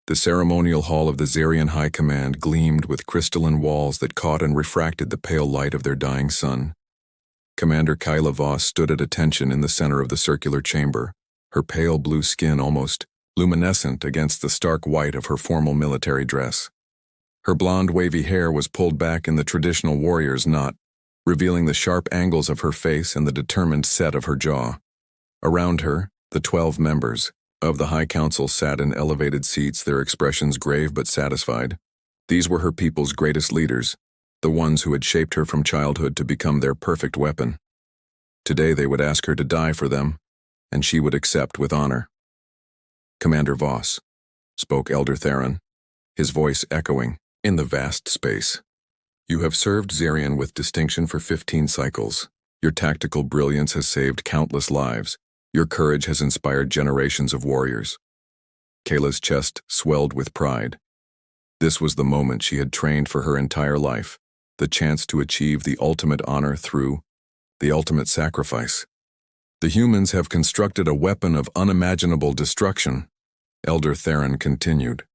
The ceremonial hall of the Zarian High Command gleamed with crystalline walls that caught and refracted the pale light of their dying sun. Commander Kyla Voss stood at attention in the center of the circular chamber, her pale blue skin almost luminescent against the stark white of her formal military dress. Her blonde wavy hair was pulled back in the traditional warrior's knot, revealing the sharp angles of her face and the determined set of her jaw. Around her, the 12 members of the High Council sat in elevated seats, their expressions grave but satisfied. These were her people's greatest leaders, the ones who had shaped her from childhood to become their perfect weapon. Today they would ask her to die for them, and she would accept with honor. "Commander Voss," spoke Elder Theron, his voice echoing in the vast space. "You have served Zarian with distinction for 15 cycles. Your tactical brilliance has saved countless lives. Your courage has inspired generations of warriors." Kayla's chest swelled with pride. This was the moment she had trained for her entire life, the chance to achieve the ultimate honor through the ultimate sacrifice. "The humans have constructed a weapon of unimaginable destruction," Elder Theron continued.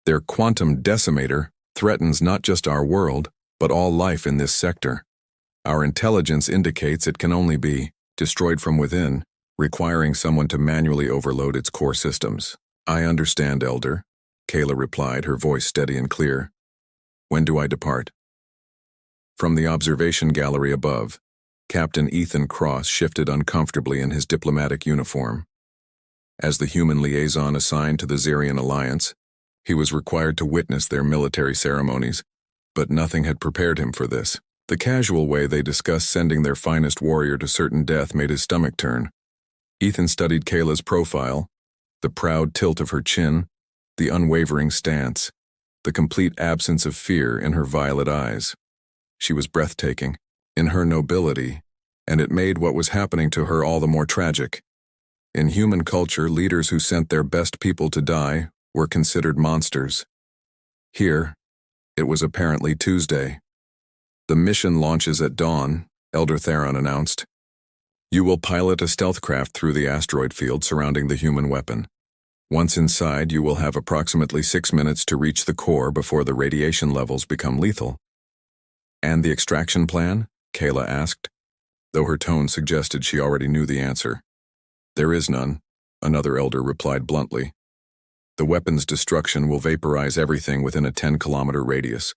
"Their quantum decimator threatens not just our world, but all life in this sector. Our intelligence indicates it can only be destroyed from within, requiring someone to manually overload its core systems." "I understand, Elder," Kayla replied, her voice steady and clear. "When do I depart?" From the observation gallery above, Captain Ethan Cross shifted uncomfortably in his diplomatic uniform. As the human liaison assigned to the Zarian Alliance, he was required to witness their military ceremonies, but nothing had prepared him for this. The casual way they discussed sending their finest warrior to certain death made his stomach turn. Ethan studied Kayla's profile, the proud tilt of her chin, the unwavering stance, the complete absence of fear in her violet eyes. She was breathtaking in her nobility, and it made what was happening to her all the more tragic. In human culture, leaders who sent their best people to die were considered monsters. Here, it was apparently Tuesday. "The mission launches at dawn," Elder Theron announced. "You will pilot a stealth craft through the asteroid field surrounding the human weapon. Once inside, you will have approximately 6 minutes to reach the core before the radiation levels become lethal." "And the extraction plan?" Kayla asked, though her tone suggested she already knew the answer. "There is none," another elder replied bluntly. "The weapon's destruction will vaporize everything within a 10-kilometer radius.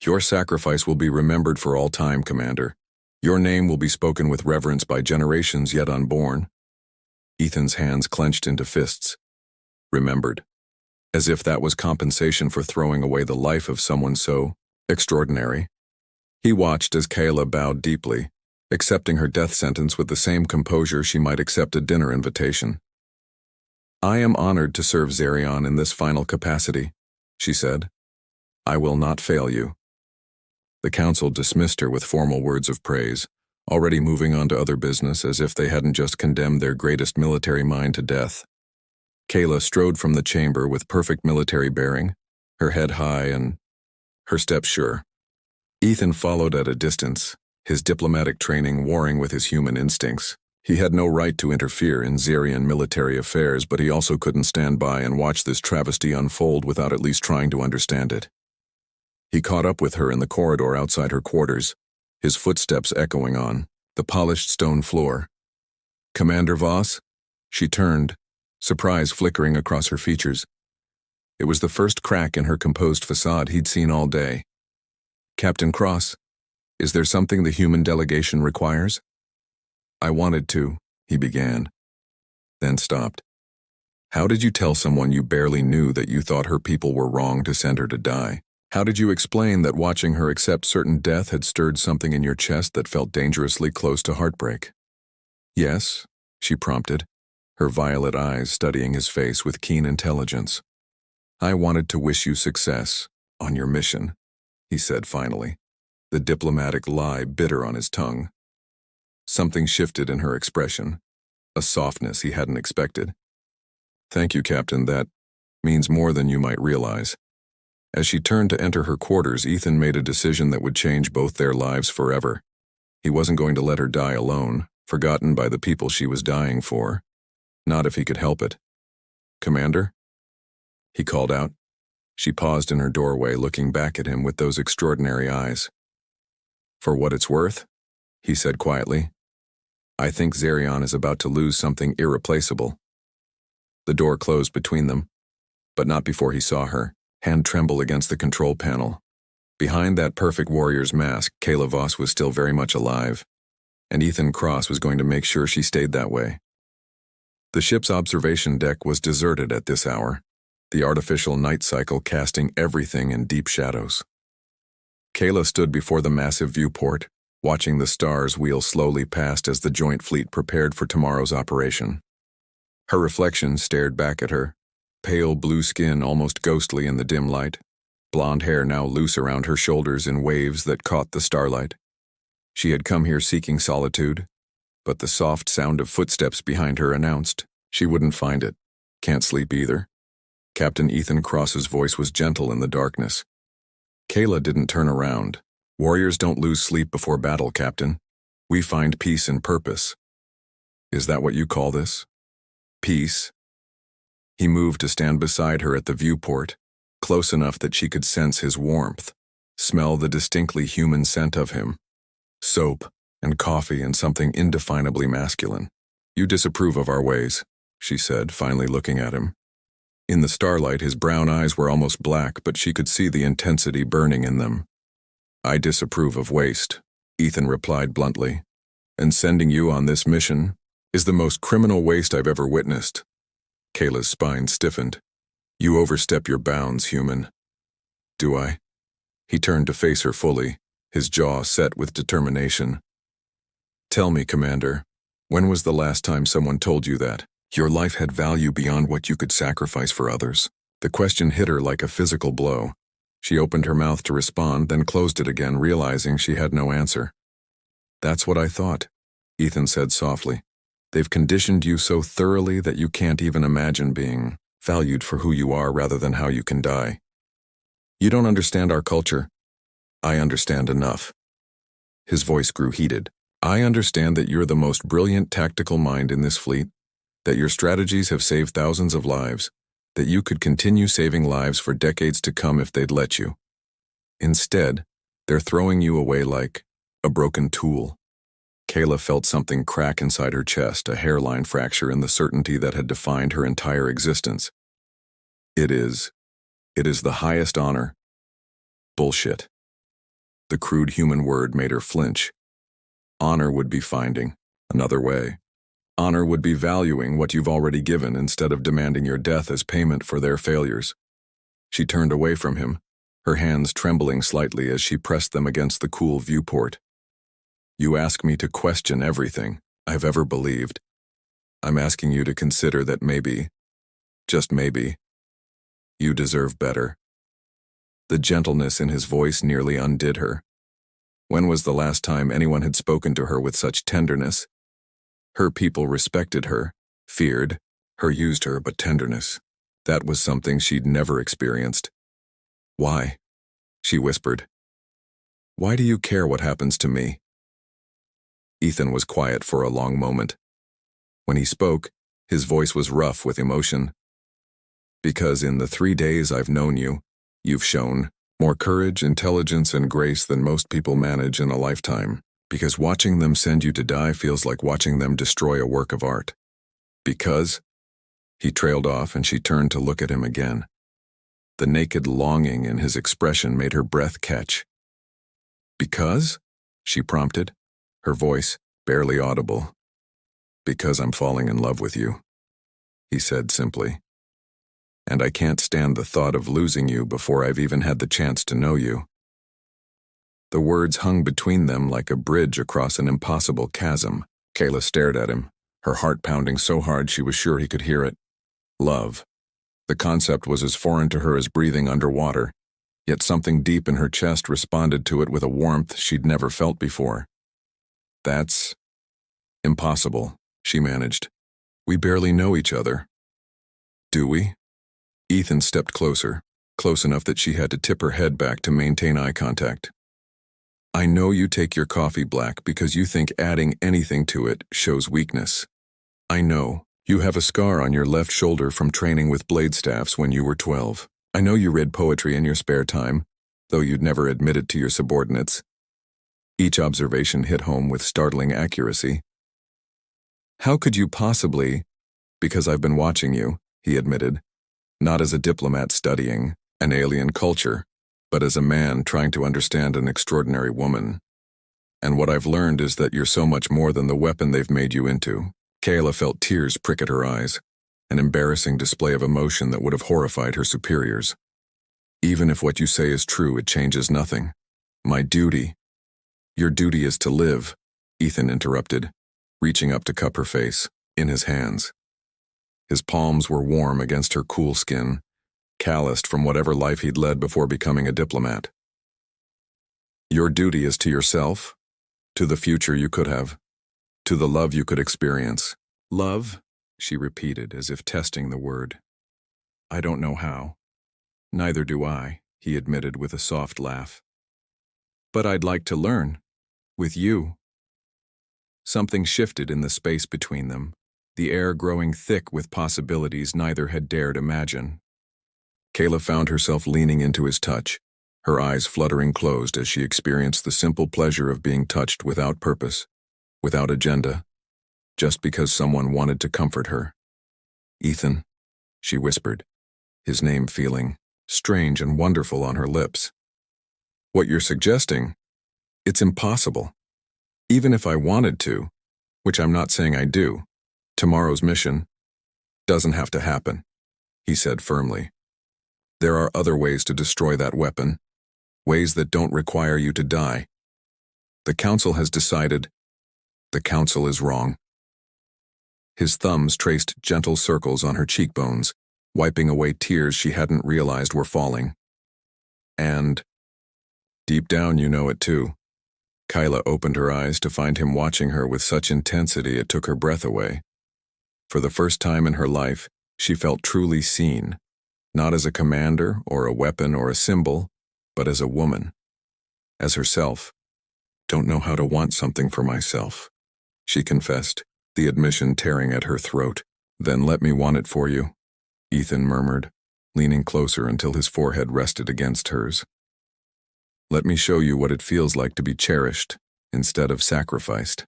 Your sacrifice will be remembered for all time, Commander. Your name will be spoken with reverence by generations yet unborn." Ethan's hands clenched into fists. Remembered. As if that was compensation for throwing away the life of someone so extraordinary. He watched as Kayla bowed deeply, accepting her death sentence with the same composure she might accept a dinner invitation. "I am honored to serve Zarian in this final capacity," she said. "I will not fail you." The council dismissed her with formal words of praise, already moving on to other business as if they hadn't just condemned their greatest military mind to death. Kayla strode from the chamber with perfect military bearing, her head high and her step sure. Ethan followed at a distance, his diplomatic training warring with his human instincts. He had no right to interfere in Zarian military affairs, but he also couldn't stand by and watch this travesty unfold without at least trying to understand it. He caught up with her in the corridor outside her quarters, his footsteps echoing on the polished stone floor. "Commander Voss?" She turned, surprise flickering across her features. It was the first crack in her composed facade he'd seen all day. "Captain Cross, is there something the human delegation requires?" "I wanted to," he began, then stopped. "How did you tell someone you barely knew that you thought her people were wrong to send her to die? How did you explain that watching her accept certain death had stirred something in your chest that felt dangerously close to heartbreak?" "Yes," she prompted, her violet eyes studying his face with keen intelligence. "I wanted to wish you success on your mission," he said finally, the diplomatic lie bitter on his tongue. Something shifted in her expression, a softness he hadn't expected. "Thank you, Captain, that means more than you might realize." As she turned to enter her quarters, Ethan made a decision that would change both their lives forever. He wasn't going to let her die alone, forgotten by the people she was dying for. Not if he could help it. "Commander?" he called out, She paused in her doorway, looking back at him with those extraordinary eyes. "For what it's worth," he said quietly, "I think Zarion is about to lose something irreplaceable." The door closed between them, but not before he saw her hand tremble against the control panel. Behind that perfect warrior's mask, Kayla Voss was still very much alive, and Ethan Cross was going to make sure she stayed that way. The ship's observation deck was deserted at this hour, the artificial night cycle casting everything in deep shadows. Kayla stood before the massive viewport, watching the stars wheel slowly past as the joint fleet prepared for tomorrow's operation. Her reflection stared back at her, pale blue skin almost ghostly in the dim light, blonde hair now loose around her shoulders in waves that caught the starlight. She had come here seeking solitude, but the soft sound of footsteps behind her announced she wouldn't find it. "Can't sleep either." Captain Ethan Cross's voice was gentle in the darkness. Kayla didn't turn around. "Warriors don't lose sleep before battle, Captain. We find peace and purpose." "Is that what you call this? Peace?" He moved to stand beside her at the viewport, close enough that she could sense his warmth, smell the distinctly human scent of him. Soap and coffee and something indefinably masculine. "You disapprove of our ways," she said, finally looking at him. In the starlight, his brown eyes were almost black, but she could see the intensity burning in them. "I disapprove of waste," Ethan replied bluntly. "And sending you on this mission is the most criminal waste I've ever witnessed." Kayla's spine stiffened. "You overstep your bounds, human." "Do I?" He turned to face her fully, his jaw set with determination. "Tell me, Commander, when was the last time someone told you that your life had value beyond what you could sacrifice for others?" The question hit her like a physical blow. She opened her mouth to respond, then closed it again, realizing she had no answer. "That's what I thought," Ethan said softly. "They've conditioned you so thoroughly that you can't even imagine being valued for who you are rather than how you can die. You don't understand our culture. I understand enough." His voice grew heated. "I understand that you're the most brilliant tactical mind in this fleet, that your strategies have saved thousands of lives, that you could continue saving lives for decades to come if they'd let you. Instead, they're throwing you away like a broken tool." Kayla felt something crack inside her chest, a hairline fracture in the certainty that had defined her entire existence. It is the highest honor." Bullshit. The crude human word made her flinch. Honor would be finding another way. Honor would be valuing what you've already given instead of demanding your death as payment for their failures. She turned away from him, her hands trembling slightly as she pressed them against the cool viewport. "You ask me to question everything I've ever believed. I'm asking you to consider that maybe, just maybe, you deserve better." The gentleness in his voice nearly undid her. When was the last time anyone had spoken to her with such tenderness? Her people respected her, feared her, used her, but tenderness, that was something she'd never experienced. "Why?" she whispered. "Why do you care what happens to me?" Ethan was quiet for a long moment. When he spoke, his voice was rough with emotion. "Because in the 3 days I've known you, you've shown more courage, intelligence, and grace than most people manage in a lifetime. Because watching them send you to die feels like watching them destroy a work of art. Because..." He trailed off and she turned to look at him again. The naked longing in his expression made her breath catch. "Because?" she prompted, her voice barely audible. "Because I'm falling in love with you," he said simply. "And I can't stand the thought of losing you before I've even had the chance to know you." The words hung between them like a bridge across an impossible chasm. Kayla stared at him, her heart pounding so hard she was sure he could hear it. Love. The concept was as foreign to her as breathing underwater, yet something deep in her chest responded to it with a warmth she'd never felt before. "That's impossible," she managed. "We barely know each other." "Do we?" Ethan stepped closer, close enough that she had to tip her head back to maintain eye contact. "I know you take your coffee black because you think adding anything to it shows weakness. I know you have a scar on your left shoulder from training with blade staffs when you were 12. I know you read poetry in your spare time, though you'd never admit it to your subordinates. Each observation hit home with startling accuracy. How could you possibly? Because I've been watching you, he admitted, not as a diplomat studying an alien culture, but as a man trying to understand an extraordinary woman. And what I've learned is that you're so much more than the weapon they've made you into. Kayla felt tears prick at her eyes, an embarrassing display of emotion that would have horrified her superiors. Even if what you say is true, it changes nothing. My duty. Your duty is to live, Ethan interrupted, reaching up to cup her face, in his hands. His palms were warm against her cool skin, calloused from whatever life he'd led before becoming a diplomat. Your duty is to yourself, to the future you could have, to the love you could experience. Love? She repeated, as if testing the word. I don't know how. Neither do I, he admitted with a soft laugh. But I'd like to learn. With you. Something shifted in the space between them, the air growing thick with possibilities neither had dared imagine. Kayla found herself leaning into his touch, her eyes fluttering closed as she experienced the simple pleasure of being touched without purpose, without agenda, just because someone wanted to comfort her. Ethan, she whispered, his name feeling strange and wonderful on her lips. What you're suggesting? It's impossible. Even if I wanted to, which I'm not saying I do, tomorrow's mission doesn't have to happen, he said firmly. There are other ways to destroy that weapon, ways that don't require you to die. The Council has decided. The Council is wrong. His thumbs traced gentle circles on her cheekbones, wiping away tears she hadn't realized were falling. And deep down you know it too. Kyla opened her eyes to find him watching her with such intensity it took her breath away. For the first time in her life, she felt truly seen, not as a commander or a weapon or a symbol, but as a woman, as herself. Don't know how to want something for myself, she confessed, the admission tearing at her throat. Then let me want it for you, Ethan murmured, leaning closer until his forehead rested against hers. Let me show you what it feels like to be cherished instead of sacrificed.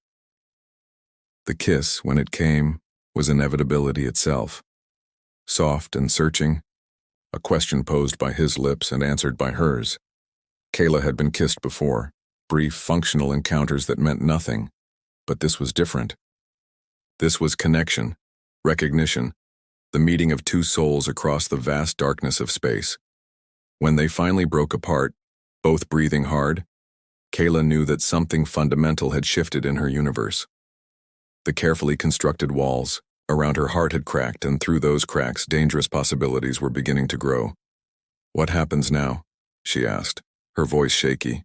The kiss, when it came, was inevitability itself. Soft and searching, a question posed by his lips and answered by hers. Kayla had been kissed before, brief, functional encounters that meant nothing, but this was different. This was connection, recognition, the meeting of two souls across the vast darkness of space. When they finally broke apart, both breathing hard, Kayla knew that something fundamental had shifted in her universe. The carefully constructed walls around her heart had cracked, and through those cracks, dangerous possibilities were beginning to grow. What happens now? She asked, her voice shaky.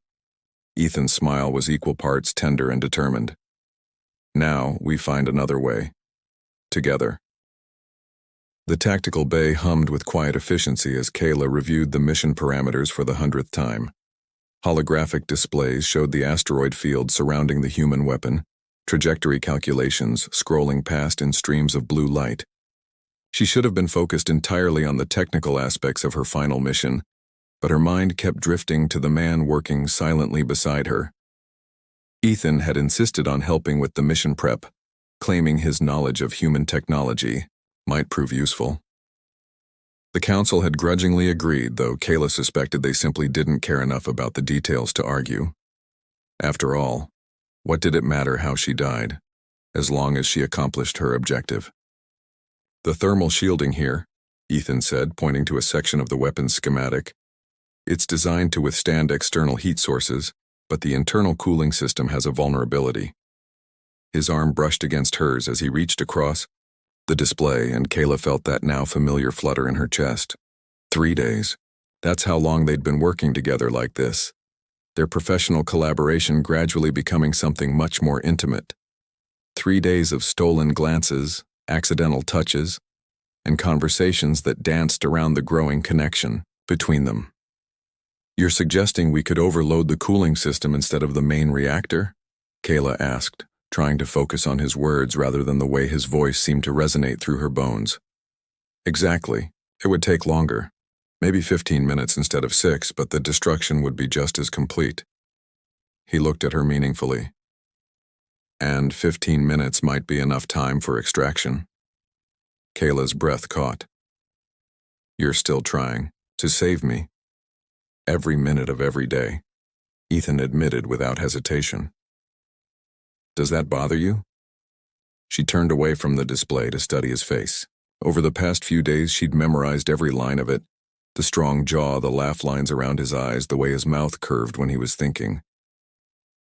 Ethan's smile was equal parts tender and determined. Now we find another way. Together. The tactical bay hummed with quiet efficiency as Kayla reviewed the mission parameters for the 100th time. Holographic displays showed the asteroid field surrounding the human weapon, trajectory calculations scrolling past in streams of blue light. She should have been focused entirely on the technical aspects of her final mission, but her mind kept drifting to the man working silently beside her. Ethan had insisted on helping with the mission prep, claiming his knowledge of human technology might prove useful. The Council had grudgingly agreed, though Kayla suspected they simply didn't care enough about the details to argue. After all, what did it matter how she died, as long as she accomplished her objective? The thermal shielding here, Ethan said, pointing to a section of the weapon's schematic. It's designed to withstand external heat sources, but the internal cooling system has a vulnerability. His arm brushed against hers as he reached across the display, and Kayla felt that now familiar flutter in her chest. 3 days. That's how long they'd been working together like this. Their professional collaboration gradually becoming something much more intimate. 3 days of stolen glances, accidental touches, and conversations that danced around the growing connection between them. You're suggesting we could overload the cooling system instead of the main reactor? Kayla asked, trying to focus on his words rather than the way his voice seemed to resonate through her bones. Exactly. It would take longer. Maybe 15 minutes instead of 6, but the destruction would be just as complete. He looked at her meaningfully. And 15 minutes might be enough time for extraction. Kayla's breath caught. You're still trying to save me. Every minute of every day, Ethan admitted without hesitation. Does that bother you? She turned away from the display to study his face. Over the past few days, she'd memorized every line of it. The strong jaw, the laugh lines around his eyes, the way his mouth curved when he was thinking.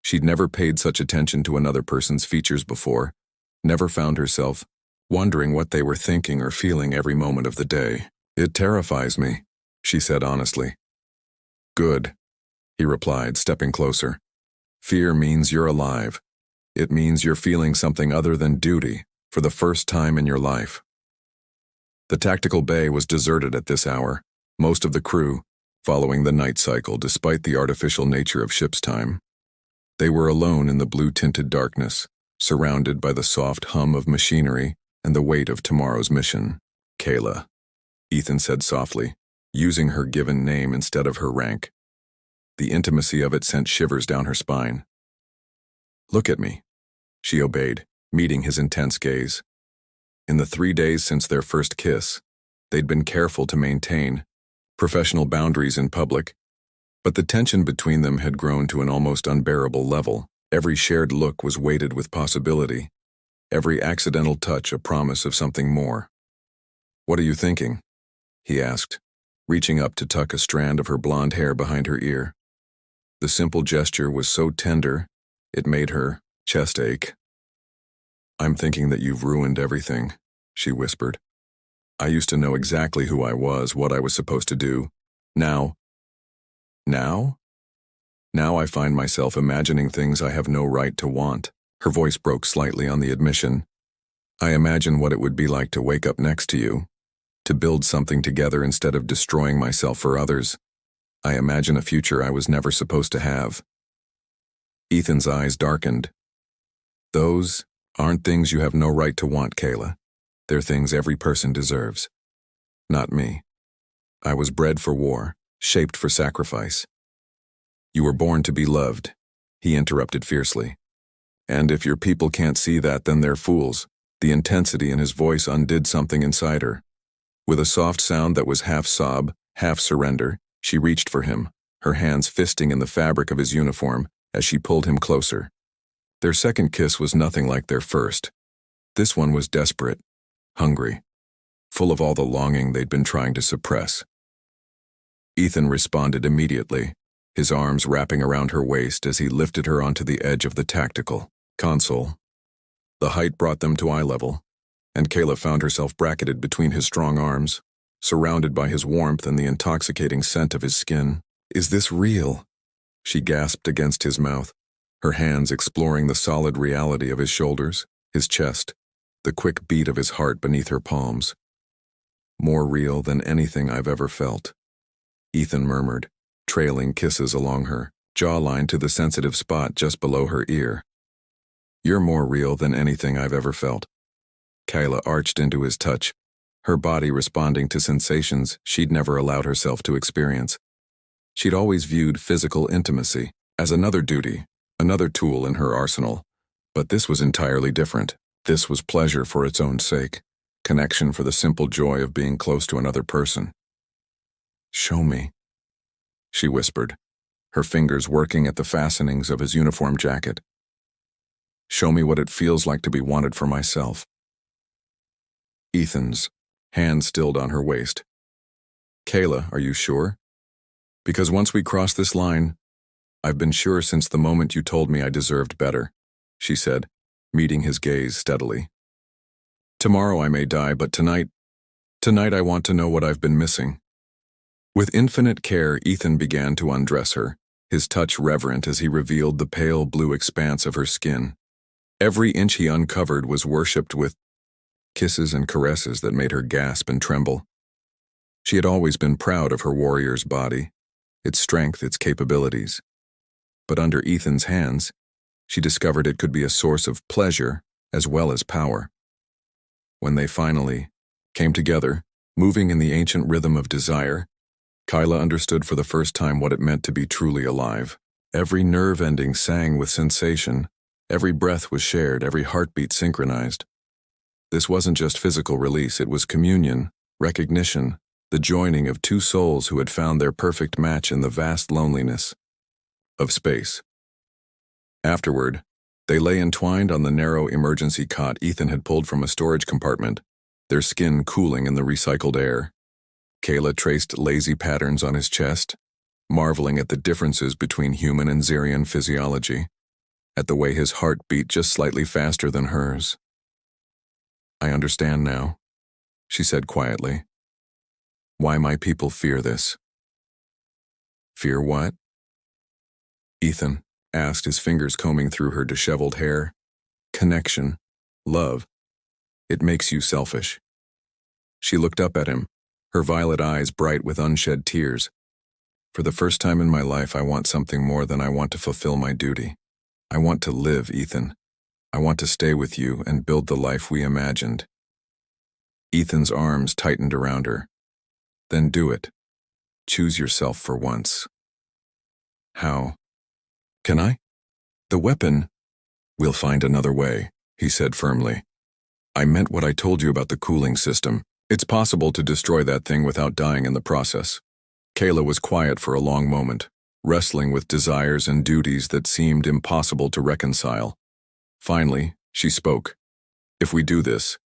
She'd never paid such attention to another person's features before, never found herself wondering what they were thinking or feeling every moment of the day. It terrifies me, she said honestly. Good, he replied, stepping closer. Fear means you're alive. It means you're feeling something other than duty for the first time in your life. The tactical bay was deserted at this hour, most of the crew following the night cycle despite the artificial nature of ship's time. They were alone in the blue-tinted darkness, surrounded by the soft hum of machinery and the weight of tomorrow's mission. Kayla, Ethan said softly, using her given name instead of her rank. The intimacy of it sent shivers down her spine. Look at me. She obeyed, meeting his intense gaze. In the 3 days since their first kiss, they'd been careful to maintain professional boundaries in public, but the tension between them had grown to an almost unbearable level. Every shared look was weighted with possibility, every accidental touch a promise of something more. What are you thinking? He asked, reaching up to tuck a strand of her blonde hair behind her ear. The simple gesture was so tender, it made her chest ache. I'm thinking that you've ruined everything, she whispered. I used to know exactly who I was, what I was supposed to do. Now I find myself imagining things I have no right to want. Her voice broke slightly on the admission. I imagine what it would be like to wake up next to you, to build something together instead of destroying myself for others. I imagine a future I was never supposed to have. Ethan's eyes darkened. Those aren't things you have no right to want, Kayla. They're things every person deserves. Not me. I was bred for war, shaped for sacrifice. You were born to be loved, he interrupted fiercely. And if your people can't see that, then they're fools. The intensity in his voice undid something inside her. With a soft sound that was half sob, half surrender, she reached for him, her hands fisting in the fabric of his uniform as she pulled him closer. Their second kiss was nothing like their first. This one was desperate, hungry, full of all the longing they'd been trying to suppress. Ethan responded immediately, his arms wrapping around her waist as he lifted her onto the edge of the tactical console. The height brought them to eye level, and Kayla found herself bracketed between his strong arms, surrounded by his warmth and the intoxicating scent of his skin. Is this real? She gasped against his mouth, her hands exploring the solid reality of his shoulders, his chest, the quick beat of his heart beneath her palms. More real than anything I've ever felt, Ethan murmured, trailing kisses along her jawline to the sensitive spot just below her ear. You're more real than anything I've ever felt. Kayla arched into his touch, her body responding to sensations she'd never allowed herself to experience. She'd always viewed physical intimacy as another duty, another tool in her arsenal, but this was entirely different. This was pleasure for its own sake, connection for the simple joy of being close to another person. Show me, she whispered, her fingers working at the fastenings of his uniform jacket. Show me what it feels like to be wanted for myself. Ethan's hand stilled on her waist. Kayla, are you sure? Because once we cross this line, I've been sure since the moment you told me I deserved better, she said, meeting his gaze steadily. Tomorrow I may die, but tonight I want to know what I've been missing. With infinite care, Ethan began to undress her, his touch reverent as he revealed the pale blue expanse of her skin. Every inch he uncovered was worshipped with kisses and caresses that made her gasp and tremble. She had always been proud of her warrior's body, its strength, its capabilities. But under Ethan's hands, she discovered it could be a source of pleasure as well as power. When they finally came together, moving in the ancient rhythm of desire, Kyla understood for the first time what it meant to be truly alive. Every nerve ending sang with sensation. Every breath was shared, every heartbeat synchronized. This wasn't just physical release, it was communion, recognition, the joining of two souls who had found their perfect match in the vast loneliness of space. Afterward, they lay entwined on the narrow emergency cot Ethan had pulled from a storage compartment, their skin cooling in the recycled air. Kayla traced lazy patterns on his chest, marveling at the differences between human and Xerian physiology, at the way his heart beat just slightly faster than hers. "I understand now," she said quietly. "Why my people fear this." "Fear what?" Ethan asked, his fingers combing through her disheveled hair. "Connection. Love. It makes you selfish." She looked up at him, her violet eyes bright with unshed tears. "For the first time in my life, I want something more than I want to fulfill my duty. I want to live, Ethan. I want to stay with you and build the life we imagined." Ethan's arms tightened around her. "Then do it. Choose yourself for once." "How? Can I? The weapon—" "We'll find another way," he said firmly. "I meant what I told you about the cooling system. It's possible to destroy that thing without dying in the process." Kayla was quiet for a long moment, wrestling with desires and duties that seemed impossible to reconcile. Finally, she spoke. "If we do this,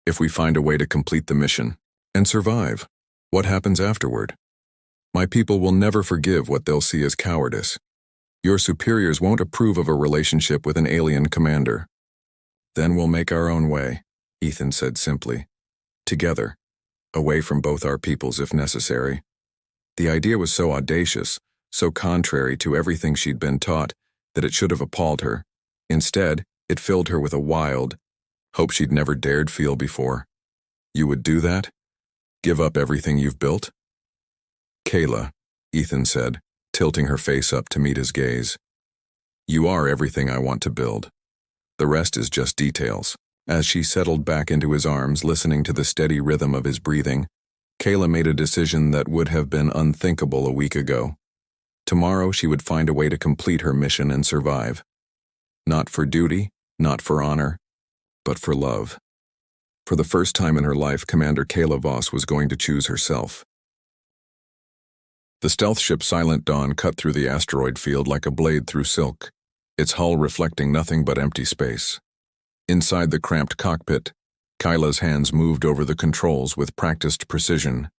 if we find a way to complete the mission and survive, what happens afterward? My people will never forgive what they'll see as cowardice. Your superiors won't approve of a relationship with an alien commander." "Then we'll make our own way," Ethan said simply. "Together, away from both our peoples if necessary." The idea was so audacious, so contrary to everything she'd been taught, that it should have appalled her. Instead, it filled her with a wild hope she'd never dared feel before. "You would do that? Give up everything you've built?" "Kayla," Ethan said, tilting her face up to meet his gaze. "You are everything I want to build. The rest is just details." As she settled back into his arms, listening to the steady rhythm of his breathing, Kayla made a decision that would have been unthinkable a week ago. Tomorrow she would find a way to complete her mission and survive. Not for duty, not for honor, but for love. For the first time in her life, Commander Kayla Voss was going to choose herself. The stealth ship Silent Dawn cut through the asteroid field like a blade through silk, its hull reflecting nothing but empty space. Inside the cramped cockpit, Kyla's hands moved over the controls with practiced precision,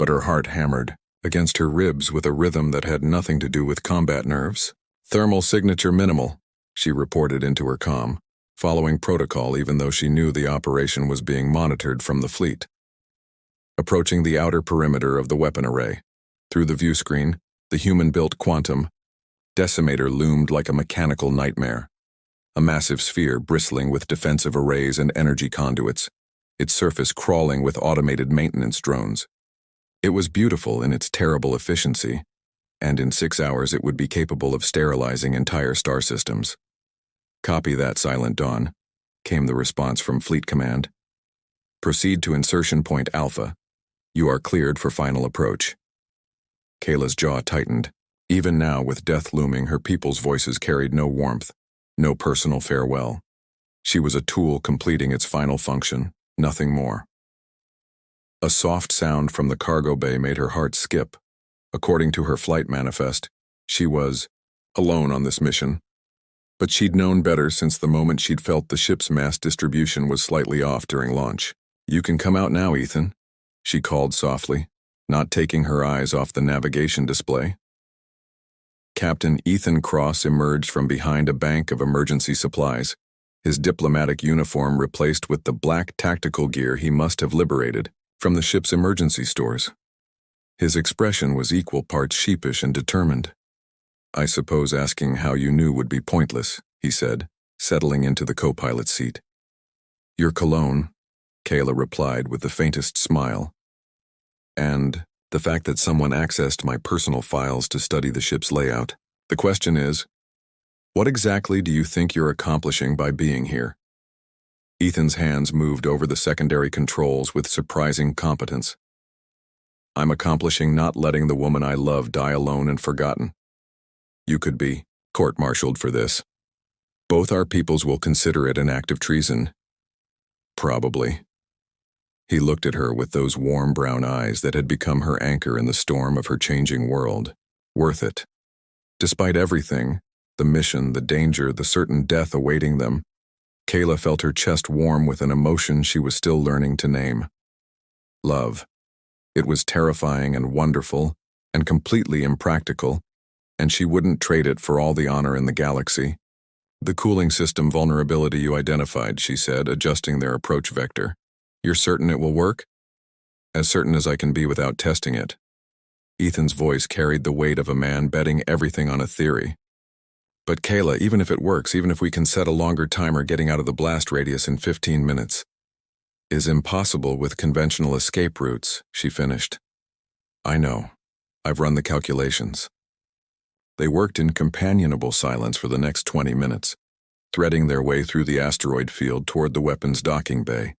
but her heart hammered against her ribs with a rhythm that had nothing to do with combat nerves. "Thermal signature minimal," she reported into her comm, following protocol even though she knew the operation was being monitored from the fleet. Approaching the outer perimeter of the weapon array, through the view screen, the human-built Quantum Decimator loomed like a mechanical nightmare. A massive sphere bristling with defensive arrays and energy conduits, its surface crawling with automated maintenance drones. It was beautiful in its terrible efficiency, and in 6 hours it would be capable of sterilizing entire star systems. "Copy that, Silent Dawn," came the response from Fleet Command. "Proceed to insertion point Alpha. You are cleared for final approach." Kayla's jaw tightened. Even now, with death looming, her people's voices carried no warmth, no personal farewell. She was a tool completing its final function, nothing more. A soft sound from the cargo bay made her heart skip. According to her flight manifest, she was alone on this mission. But she'd known better since the moment she'd felt the ship's mass distribution was slightly off during launch. "You can come out now, Ethan," she called softly, not taking her eyes off the navigation display. Captain Ethan Cross emerged from behind a bank of emergency supplies, his diplomatic uniform replaced with the black tactical gear he must have liberated from the ship's emergency stores. His expression was equal parts sheepish and determined. "I suppose asking how you knew would be pointless," he said, settling into the co-pilot's seat. "Your cologne," Kayla replied with the faintest smile. "And the fact that someone accessed my personal files to study the ship's layout. The question is, what exactly do you think you're accomplishing by being here?" Ethan's hands moved over the secondary controls with surprising competence. I'm accomplishing not letting the woman I love die alone and forgotten. You could be court-martialed for this. Both our peoples will consider it an act of treason. Probably. He looked at her with those warm brown eyes that had become her anchor in the storm of her changing world. Worth it. Despite everything, the mission, the danger, the certain death awaiting them, Kayla felt her chest warm with an emotion she was still learning to name. Love. It was terrifying and wonderful, and completely impractical, and she wouldn't trade it for all the honor in the galaxy. The cooling system vulnerability you identified, she said, adjusting their approach vector. You're certain it will work? As certain as I can be without testing it. Ethan's voice carried the weight of a man betting everything on a theory. But Kayla, even if it works, even if we can set a longer timer getting out of the blast radius in 15 minutes, is impossible with conventional escape routes, she finished. I know. I've run the calculations. They worked in companionable silence for the next 20 minutes, threading their way through the asteroid field toward the weapons docking bay.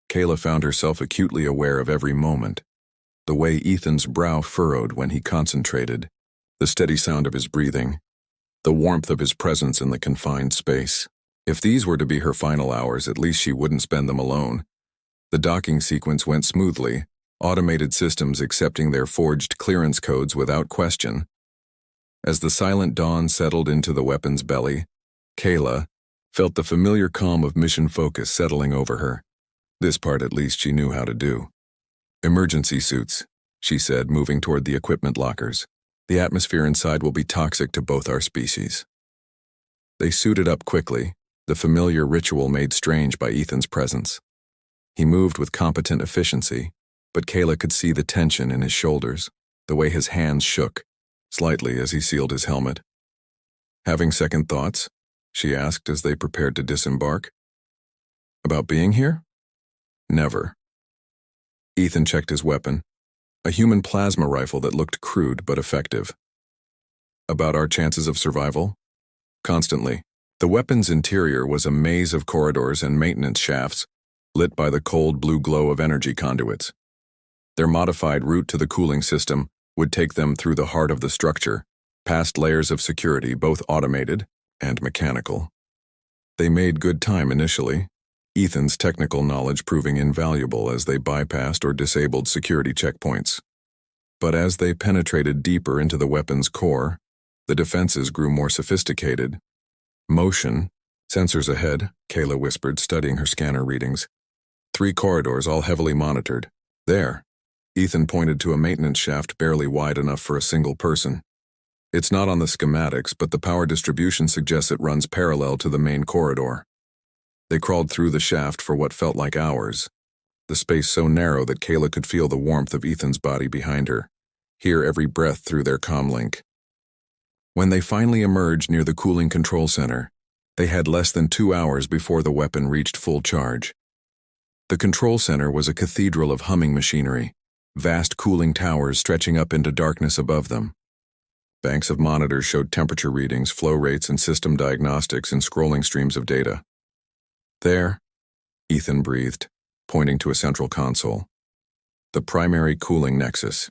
Kayla found herself acutely aware of every moment, the way Ethan's brow furrowed when he concentrated, the steady sound of his breathing, the warmth of his presence in the confined space. If these were to be her final hours, at least she wouldn't spend them alone. The docking sequence went smoothly, automated systems accepting their forged clearance codes without question. As the silent dawn settled into the weapon's belly, Kayla felt the familiar calm of mission focus settling over her. This part at least she knew how to do. Emergency suits, she said, moving toward the equipment lockers. The atmosphere inside will be toxic to both our species. They suited up quickly, the familiar ritual made strange by Ethan's presence. He moved with competent efficiency, but Kayla could see the tension in his shoulders, the way his hands shook, slightly as he sealed his helmet. Having second thoughts? She asked as they prepared to disembark. About being here? Never. Ethan checked his weapon, a human plasma rifle that looked crude but effective. About our chances of survival? Constantly. The weapon's interior was a maze of corridors and maintenance shafts, lit by the cold blue glow of energy conduits. Their modified route to the cooling system would take them through the heart of the structure, past layers of security, both automated and mechanical. They made good time initially, Ethan's technical knowledge proving invaluable as they bypassed or disabled security checkpoints. But as they penetrated deeper into the weapon's core, the defenses grew more sophisticated. Motion, sensors ahead, Kayla whispered, studying her scanner readings. 3 corridors, all heavily monitored. There. Ethan pointed to a maintenance shaft barely wide enough for a single person. It's not on the schematics, but the power distribution suggests it runs parallel to the main corridor. They crawled through the shaft for what felt like hours, the space so narrow that Kayla could feel the warmth of Ethan's body behind her, hear every breath through their comlink. When they finally emerged near the cooling control center, they had less than 2 hours before the weapon reached full charge. The control center was a cathedral of humming machinery, vast cooling towers stretching up into darkness above them. Banks of monitors showed temperature readings, flow rates, and system diagnostics in scrolling streams of data. There, Ethan breathed, pointing to a central console. The primary cooling nexus.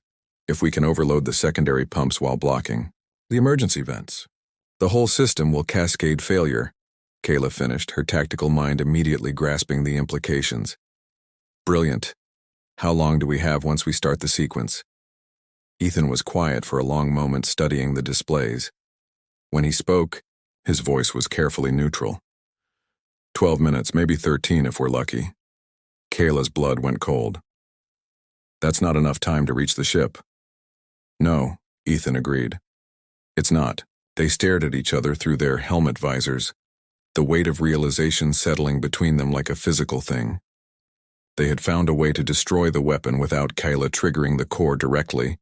If we can overload the secondary pumps while blocking. The emergency vents. The whole system will cascade failure, Kayla finished, her tactical mind immediately grasping the implications. Brilliant. How long do we have once we start the sequence? Ethan was quiet for a long moment, studying the displays. When he spoke, his voice was carefully neutral. 12 minutes, maybe 13 if we're lucky. Kayla's blood went cold. That's not enough time to reach the ship. No, Ethan agreed. It's not. They stared at each other through their helmet visors, the weight of realization settling between them like a physical thing. They had found a way to destroy the weapon without Kayla triggering the core directly,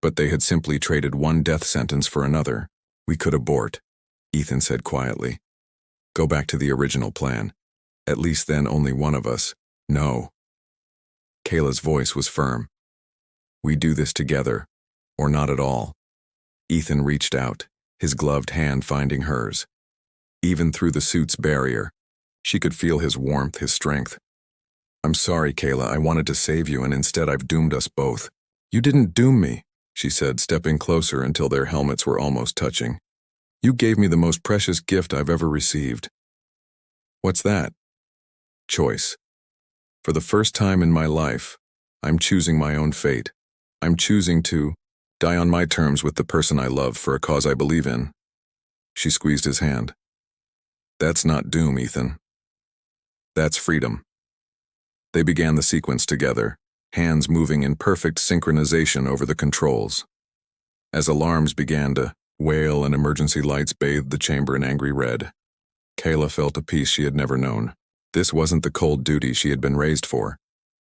but they had simply traded one death sentence for another. We could abort, Ethan said quietly. Go back to the original plan. At least then only one of us. No. Kayla's voice was firm. We do this together, or not at all. Ethan reached out, his gloved hand finding hers. Even through the suit's barrier, she could feel his warmth, his strength. I'm sorry, Kayla, I wanted to save you and instead I've doomed us both. You didn't doom me, she said, stepping closer until their helmets were almost touching. You gave me the most precious gift I've ever received. What's that? Choice. For the first time in my life, I'm choosing my own fate. I'm choosing to die on my terms with the person I love for a cause I believe in. She squeezed his hand. That's not doom, Ethan. That's freedom. They began the sequence together, hands moving in perfect synchronization over the controls. As alarms began to wail and emergency lights bathed the chamber in angry red, Kayla felt a peace she had never known. This wasn't the cold duty she had been raised for.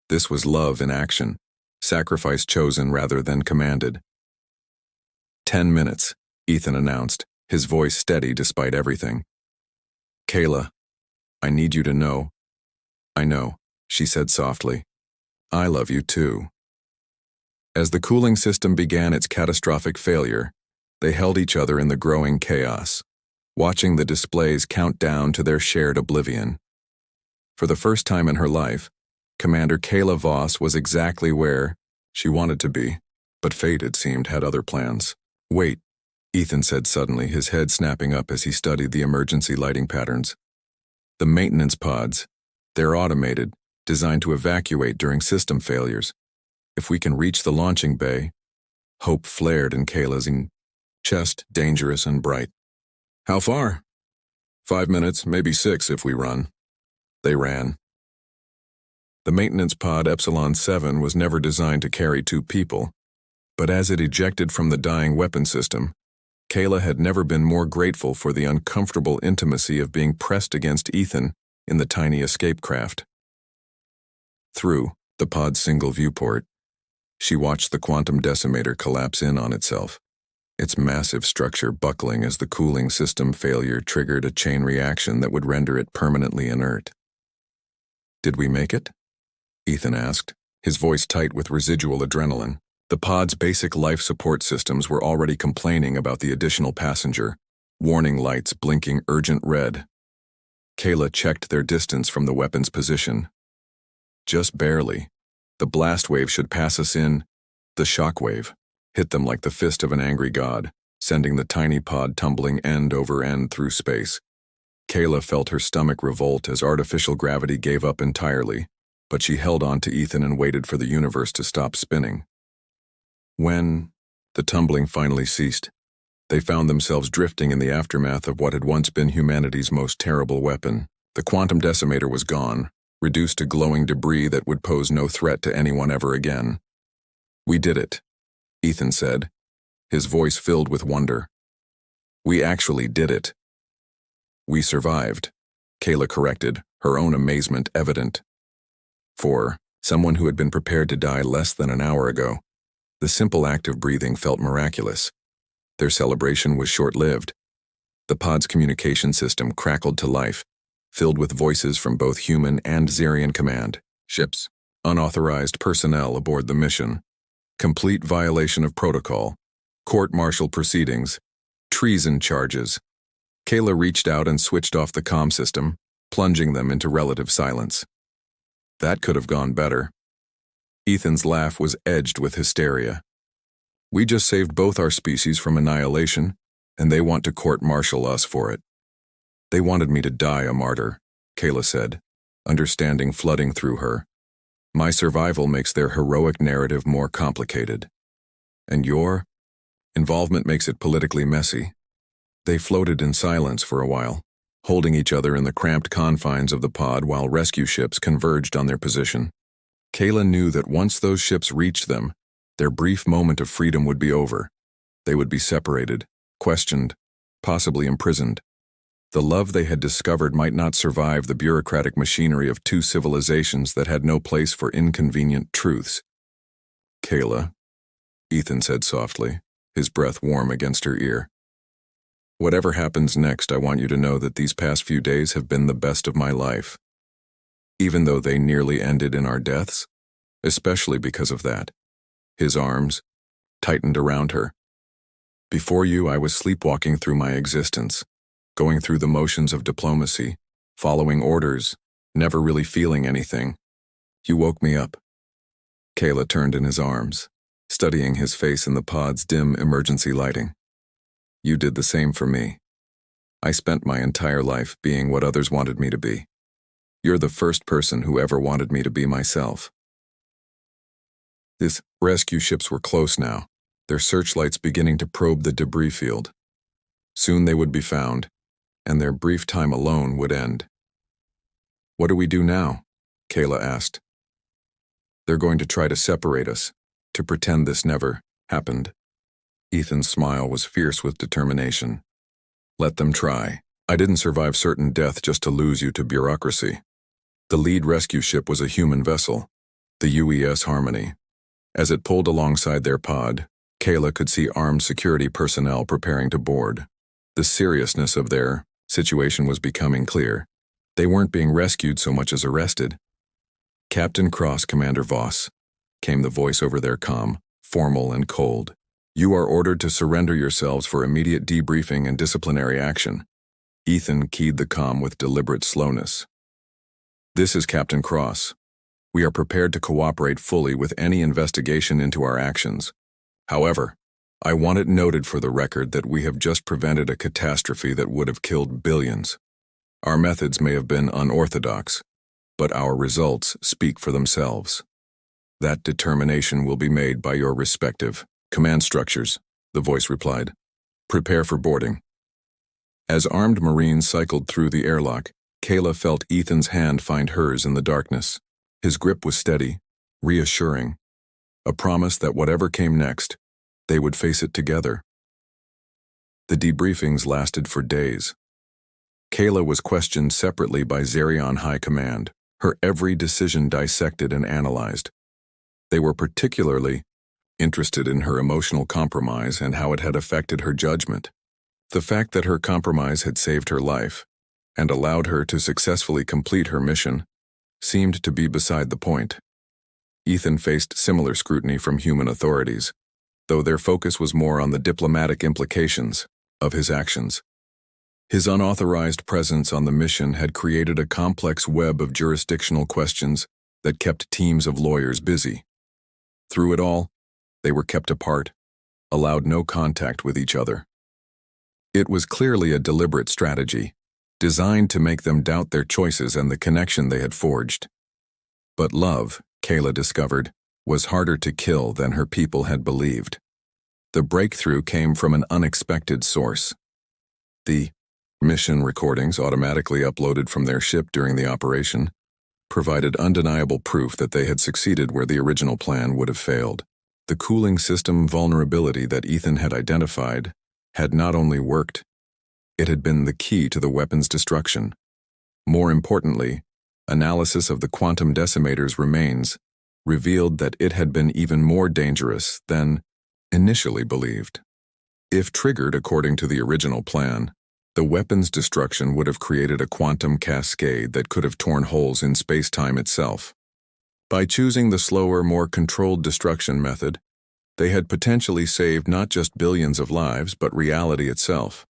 This was love in action, sacrifice chosen rather than commanded. 10 minutes, Ethan announced, his voice steady despite everything. Kayla, I need you to know. I know, she said softly. I love you too. As the cooling system began its catastrophic failure, they held each other in the growing chaos, watching the displays count down to their shared oblivion. For the first time in her life, Commander Kayla Voss was exactly where she wanted to be, but fate, it seemed, had other plans. Wait, Ethan said suddenly, his head snapping up as he studied the emergency lighting patterns. The maintenance pods, they're automated, designed to evacuate during system failures. If we can reach the launching bay, hope flared in Kayla's chest, dangerous and bright. How far? 5 minutes, maybe 6 if we run. They ran. The maintenance pod Epsilon 7 was never designed to carry 2 people, but as it ejected from the dying weapon system, Kayla had never been more grateful for the uncomfortable intimacy of being pressed against Ethan in the tiny escape craft. Through the pod's single viewport, she watched the quantum decimator collapse in on itself, its massive structure buckling as the cooling system failure triggered a chain reaction that would render it permanently inert. Did we make it? Ethan asked, his voice tight with residual adrenaline. The pod's basic life support systems were already complaining about the additional passenger, warning lights blinking urgent red. Kayla checked their distance from the weapon's position. Just barely. The blast wave should pass us in. The shock wave hit them like the fist of an angry god, sending the tiny pod tumbling end over end through space. Kayla felt her stomach revolt as artificial gravity gave up entirely, but she held on to Ethan and waited for the universe to stop spinning. When the tumbling finally ceased, they found themselves drifting in the aftermath of what had once been humanity's most terrible weapon. The quantum decimator was gone, reduced to glowing debris that would pose no threat to anyone ever again. We did it, Ethan said, his voice filled with wonder. We actually did it. We survived, Kayla corrected, her own amazement evident. For someone who had been prepared to die less than an hour ago, the simple act of breathing felt miraculous. Their celebration was short-lived. The pod's communication system crackled to life, filled with voices from both human and Xerian command, ships, unauthorized personnel aboard the mission, complete violation of protocol, court-martial proceedings, treason charges. Kayla reached out and switched off the comm system, plunging them into relative silence. That could have gone better. Ethan's laugh was edged with hysteria. We just saved both our species from annihilation, and they want to court-martial us for it. They wanted me to die a martyr, Kayla said, understanding flooding through her. My survival makes their heroic narrative more complicated. And your involvement makes it politically messy. They floated in silence for a while, holding each other in the cramped confines of the pod while rescue ships converged on their position. Kayla knew that once those ships reached them, their brief moment of freedom would be over. They would be separated, questioned, possibly imprisoned. The love they had discovered might not survive the bureaucratic machinery of 2 civilizations that had no place for inconvenient truths. Kayla, Ethan said softly, his breath warm against her ear. Whatever happens next, I want you to know that these past few days have been the best of my life. Even though they nearly ended in our deaths, especially because of that. His arms tightened around her. Before you, I was sleepwalking through my existence, going through the motions of diplomacy, following orders, never really feeling anything. You woke me up. Kayla turned in his arms. studying his face in the pod's dim emergency lighting. You did the same for me. I spent my entire life being what others wanted me to be. You're the first person who ever wanted me to be myself. These rescue ships were close now, their searchlights beginning to probe the debris field. Soon they would be found, and their brief time alone would end. What do we do now? Kayla asked. They're going to try to separate us, to pretend this never happened. Ethan's smile was fierce with determination. Let them try. I didn't survive certain death just to lose you to bureaucracy. The lead rescue ship was a human vessel, the UES Harmony. As it pulled alongside their pod, Kayla could see armed security personnel preparing to board. The seriousness of their situation was becoming clear. They weren't being rescued so much as arrested. Captain Cross, Commander Voss, came the voice over their comm, formal and cold. You are ordered to surrender yourselves for immediate debriefing and disciplinary action. Ethan keyed the comm with deliberate slowness. This is Captain Cross. We are prepared to cooperate fully with any investigation into our actions. However, I want it noted for the record that we have just prevented a catastrophe that would have killed billions. Our methods may have been unorthodox, but our results speak for themselves. That determination will be made by your respective command structures, the voice replied. Prepare for boarding. As armed Marines cycled through the airlock, Kayla felt Ethan's hand find hers in the darkness. His grip was steady, reassuring, a promise that whatever came next, they would face it together. The debriefings lasted for days. Kayla was questioned separately by Zerion High Command, her every decision dissected and analyzed. They were particularly interested in her emotional compromise and how it had affected her judgment. The fact that her compromise had saved her life and allowed her to successfully complete her mission seemed to be beside the point. Ethan faced similar scrutiny from human authorities, though their focus was more on the diplomatic implications of his actions. His unauthorized presence on the mission had created a complex web of jurisdictional questions that kept teams of lawyers busy. Through it all, they were kept apart, allowed no contact with each other. It was clearly a deliberate strategy, designed to make them doubt their choices and the connection they had forged. But love, Kayla discovered, was harder to kill than her people had believed. The breakthrough came from an unexpected source. The mission recordings, automatically uploaded from their ship during the operation, provided undeniable proof that they had succeeded where the original plan would have failed. The cooling system vulnerability that Ethan had identified had not only worked, it had been the key to the weapon's destruction. More importantly, analysis of the quantum decimator's remains revealed that it had been even more dangerous than initially believed. If triggered according to the original plan, the weapon's destruction would have created a quantum cascade that could have torn holes in space-time itself. By choosing the slower, more controlled destruction method, they had potentially saved not just billions of lives, but reality itself.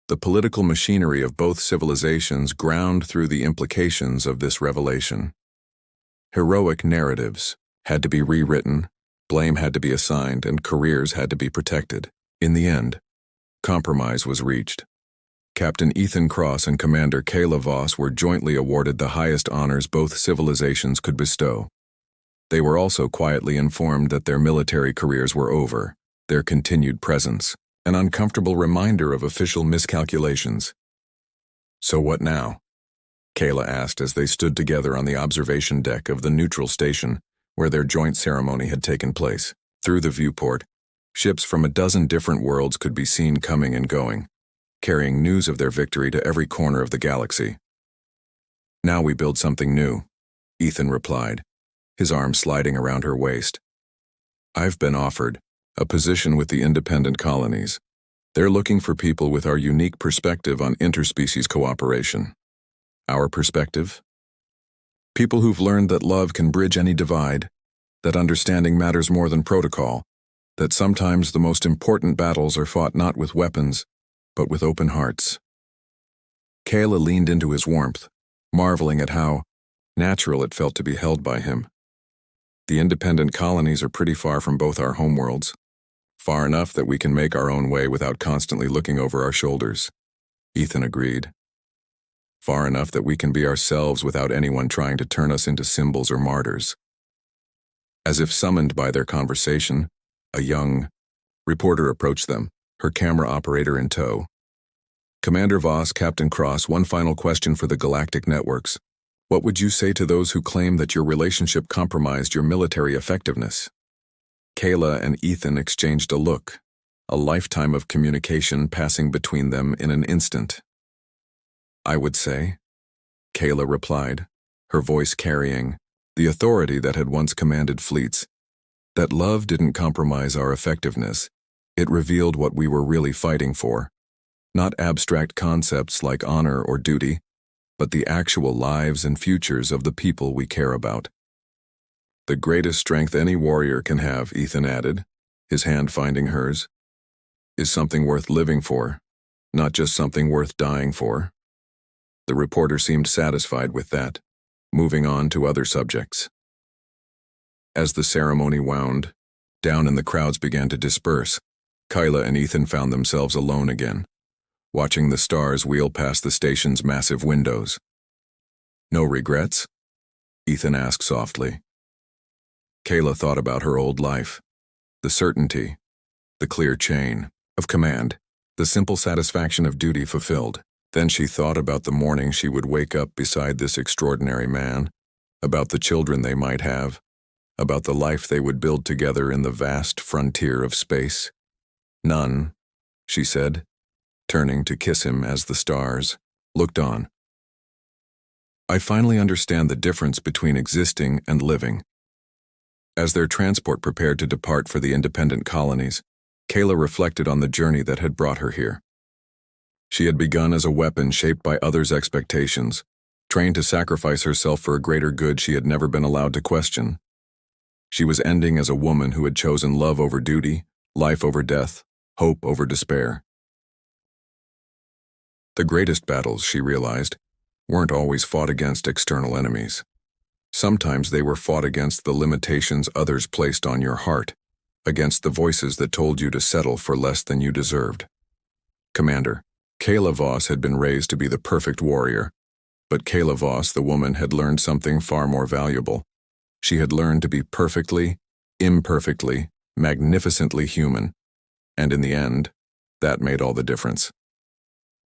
The political machinery of both civilizations ground through the implications of this revelation. Heroic narratives had to be rewritten, blame had to be assigned, and careers had to be protected. In the end, compromise was reached. Captain Ethan Cross and Commander Kayla Voss were jointly awarded the highest honors both civilizations could bestow. They were also quietly informed that their military careers were over, their continued presence, an uncomfortable reminder of official miscalculations. So what now? Kayla asked as they stood together on the observation deck of the neutral station where their joint ceremony had taken place. Through the viewport, ships from a dozen different worlds could be seen coming and going, carrying news of their victory to every corner of the galaxy. Now we build something new, Ethan replied, his arm sliding around her waist. I've been offered a position with the independent colonies. They're looking for people with our unique perspective on interspecies cooperation. Our perspective? People who've learned that love can bridge any divide, that understanding matters more than protocol, that sometimes the most important battles are fought not with weapons, but with open hearts. Kayla leaned into his warmth, marveling at how natural it felt to be held by him. The independent colonies are pretty far from both our homeworlds. Far enough that we can make our own way without constantly looking over our shoulders. Ethan agreed. Far enough that we can be ourselves without anyone trying to turn us into symbols or martyrs. As if summoned by their conversation, a young reporter approached them, her camera operator in tow. Commander Voss, Captain Cross, one final question for the Galactic Networks. What would you say to those who claim that your relationship compromised your military effectiveness? Kayla and Ethan exchanged a look, a lifetime of communication passing between them in an instant. I would say, Kayla replied, her voice carrying the authority that had once commanded fleets, that love didn't compromise our effectiveness. It revealed what we were really fighting for. Not abstract concepts like honor or duty, but the actual lives and futures of the people we care about. The greatest strength any warrior can have, Ethan added, his hand finding hers, is something worth living for, not just something worth dying for. The reporter seemed satisfied with that, moving on to other subjects. As the ceremony wound down and the crowds began to disperse, Kyla and Ethan found themselves alone again, watching the stars wheel past the station's massive windows. No regrets? Ethan asked softly. Kayla thought about her old life, the certainty, the clear chain of command, the simple satisfaction of duty fulfilled. Then she thought about the morning she would wake up beside this extraordinary man, about the children they might have, about the life they would build together in the vast frontier of space. None, she said, turning to kiss him as the stars looked on. I finally understand the difference between existing and living. As their transport prepared to depart for the independent colonies, Kayla reflected on the journey that had brought her here. She had begun as a weapon shaped by others' expectations, trained to sacrifice herself for a greater good she had never been allowed to question. She was ending as a woman who had chosen love over duty, life over death, hope over despair. The greatest battles, she realized, weren't always fought against external enemies. Sometimes they were fought against the limitations others placed on your heart, against the voices that told you to settle for less than you deserved. Commander, Kayla Voss had been raised to be the perfect warrior, but Kayla Voss, the woman, had learned something far more valuable. She had learned to be perfectly, imperfectly, magnificently human, and in the end, that made all the difference.